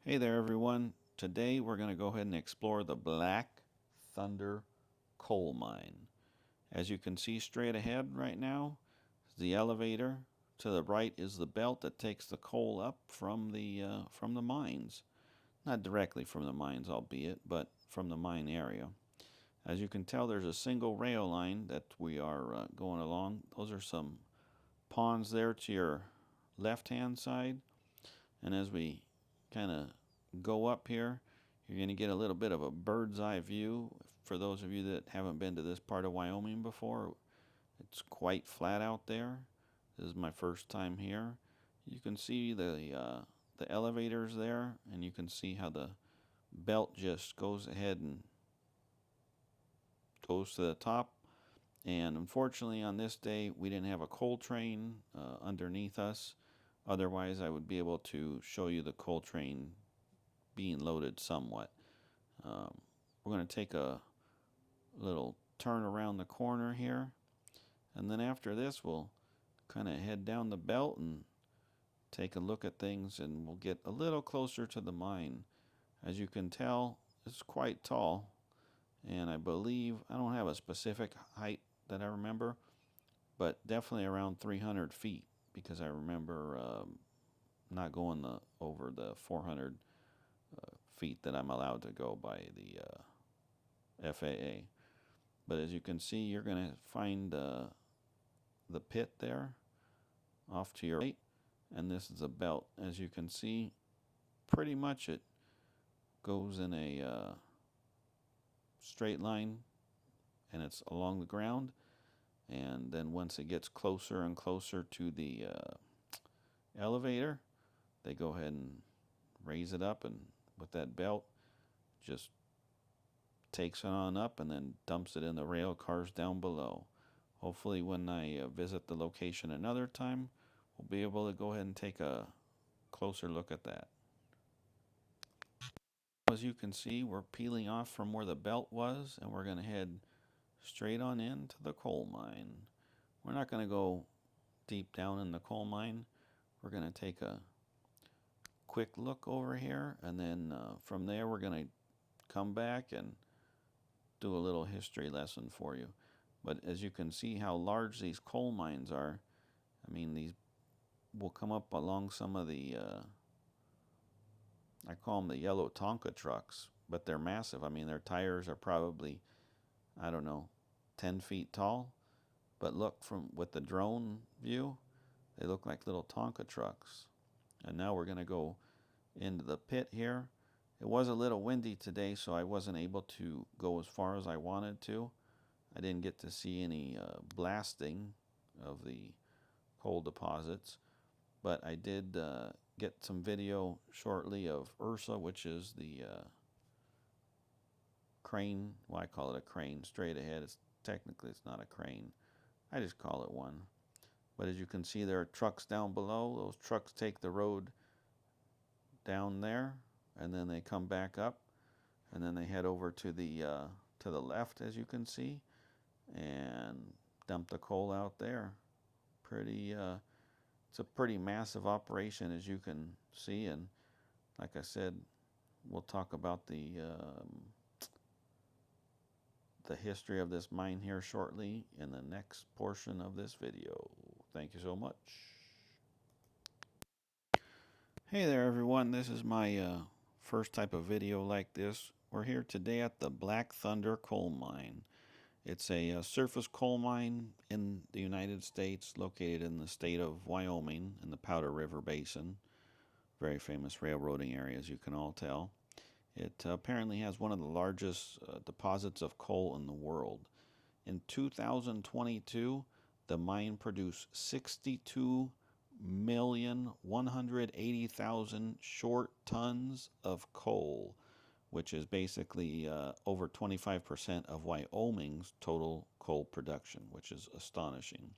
Hey there, everyone. Today we're going to go ahead and explore the Black Thunder coal mine. As you can see straight ahead right now, is the elevator. To the right is the belt that takes the coal up from the mines. Not directly from the mines, albeit, but from the mine area. As you can tell, there's a single rail line that we are going along. Those are some ponds there to your left-hand side. And as we kind of go up here, you're going to get a little bit of a bird's eye view. For those of you that haven't been to this part of Wyoming before, it's quite flat out there. This is my first time here. You can see the elevators there, and you can see how the belt just goes ahead and goes to the top. And unfortunately, on this day, we didn't have a coal train underneath us. Otherwise, I would be able to show you the coal train being loaded somewhat. Um, we're going to take a little turn around the corner here, and then after this, we'll kind of head down the belt and take a look at things, and we'll get a little closer to the mine. As you can tell, it's quite tall, and I believe I don't have a specific height that I remember, but definitely around 300 feet because I remember not going over the 400 feet that I'm allowed to go by the FAA. But as you can see, you're going to find the pit there off to your right, and this is a belt. As you can see, pretty much it goes in a straight line, and it's along the ground. And then once it gets closer and closer to the elevator, they go ahead and raise it up, and with that belt, just takes it on up and then dumps it in the rail cars down below. Hopefully, when I visit the location another time, we'll be able to go ahead and take a closer look at that. As you can see, we're peeling off from where the belt was, and we're going to head straight on into the coal mine. We're not going to go deep down in the coal mine. We're going to take a quick look over here, and then from there, we're going to come back and do a little history lesson for you. But as you can see how large these coal mines are, I mean, these will come up along some of the, I call them the yellow Tonka trucks, but they're massive. I mean, their tires are probably, I don't know, 10 feet tall. But look from with the drone view, they look like little Tonka trucks. And now we're going to go into the pit here. It was a little windy today, so I wasn't able to go as far as I wanted to. I didn't get to see any blasting of the coal deposits, but I did get some video shortly of Ursa, which is the crane. Well, I call it a crane straight ahead. It's not a crane. I just call it one. But as you can see, there are trucks down below. Those trucks take the road down there, and then they come back up, and then they head over to the left, as you can see, and dump the coal out there. Pretty it's a pretty massive operation, as you can see, and like I said, we'll talk about the history of this mine here shortly in the next portion of this video. Thank you so much. Hey there, everyone. This is my first type of video like this. We're here today at the Black Thunder coal mine. It's a surface coal mine in the United States, located in the state of Wyoming in the Powder River Basin. Very famous railroading area, as you can all tell. It apparently has one of the largest deposits of coal in the world. In 2022, the mine produced 62,180,000 short tons of coal, which is basically over 25% of Wyoming's total coal production, which is astonishing.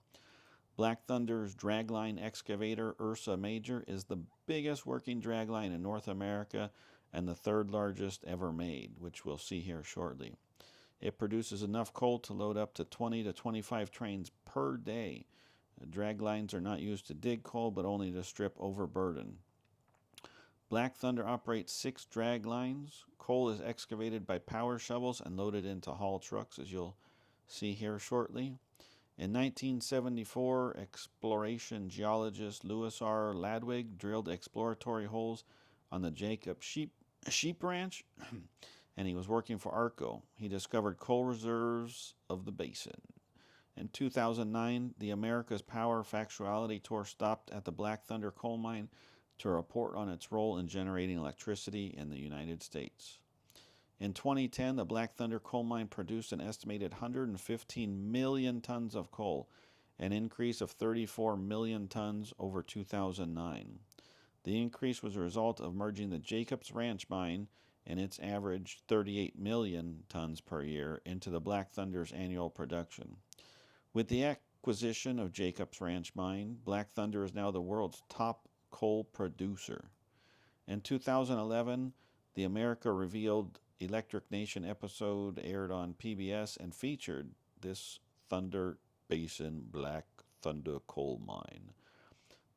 Black Thunder's dragline excavator Ursa Major is the biggest working dragline in North America and the third largest ever made, which we'll see here shortly. It produces enough coal to load up to 20 to 25 trains per day. Draglines are not used to dig coal, but only to strip overburden. Black Thunder operates 6 drag lines. Coal is excavated by power shovels and loaded into haul trucks, as you'll see here shortly. In 1974, exploration geologist Louis R. Ladwig drilled exploratory holes on the Jacob sheep ranch, and he was working for ARCO. He discovered coal reserves of the basin. In 2009, the America's Power Factuality Tour stopped at the Black Thunder coal mine to report on its role in generating electricity in the United States. In 2010, the Black Thunder coal mine produced an estimated 115 million tons of coal, an increase of 34 million tons over 2009. The increase was a result of merging the Jacobs Ranch mine and its average 38 million tons per year into the Black Thunder's annual production. With the acquisition of Jacobs Ranch mine, Black Thunder is now the world's top coal producer. In 2011, the America Revealed Electric Nation episode aired on PBS and featured this Thunder Basin Black Thunder coal mine.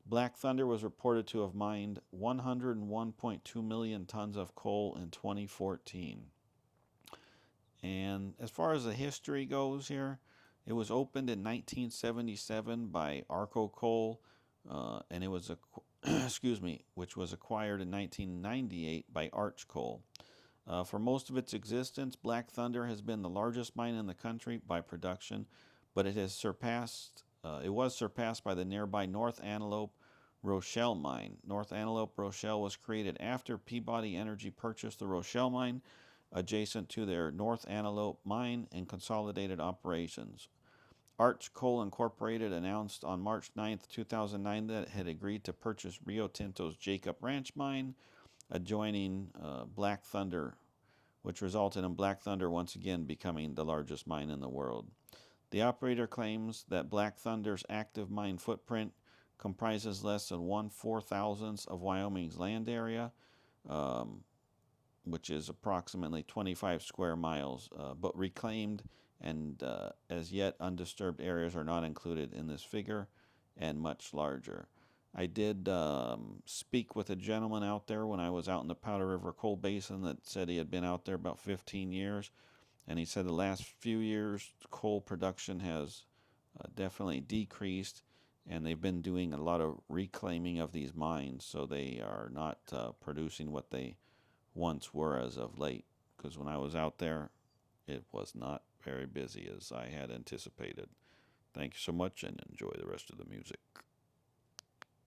Black Thunder was reported to have mined 101.2 million tons of coal in 2014. And as far as the history goes here, it was opened in 1977 by Arco Coal, and it was which was acquired in 1998 by Arch Coal. For most of its existence, Black Thunder has been the largest mine in the country by production, but it was surpassed by the nearby North Antelope Rochelle mine. North Antelope Rochelle was created after Peabody Energy purchased the Rochelle mine, adjacent to their North Antelope mine, and consolidated operations. Arch Coal Incorporated announced on March 9, 2009 that it had agreed to purchase Rio Tinto's Jacob Ranch mine, adjoining Black Thunder, which resulted in Black Thunder once again becoming the largest mine in the world. The operator claims that Black Thunder's active mine footprint comprises less than 1/4,000th of Wyoming's land area, which is approximately 25 square miles, but reclaimed and as yet undisturbed areas are not included in this figure, and much larger. I did speak with a gentleman out there when I was out in the Powder River Coal Basin that said he had been out there about 15 years, and he said the last few years coal production has definitely decreased, and they've been doing a lot of reclaiming of these mines, so they are not producing what they once were as of late. Because when I was out there, it was not very busy as I had anticipated. Thank you so much and enjoy the rest of the music.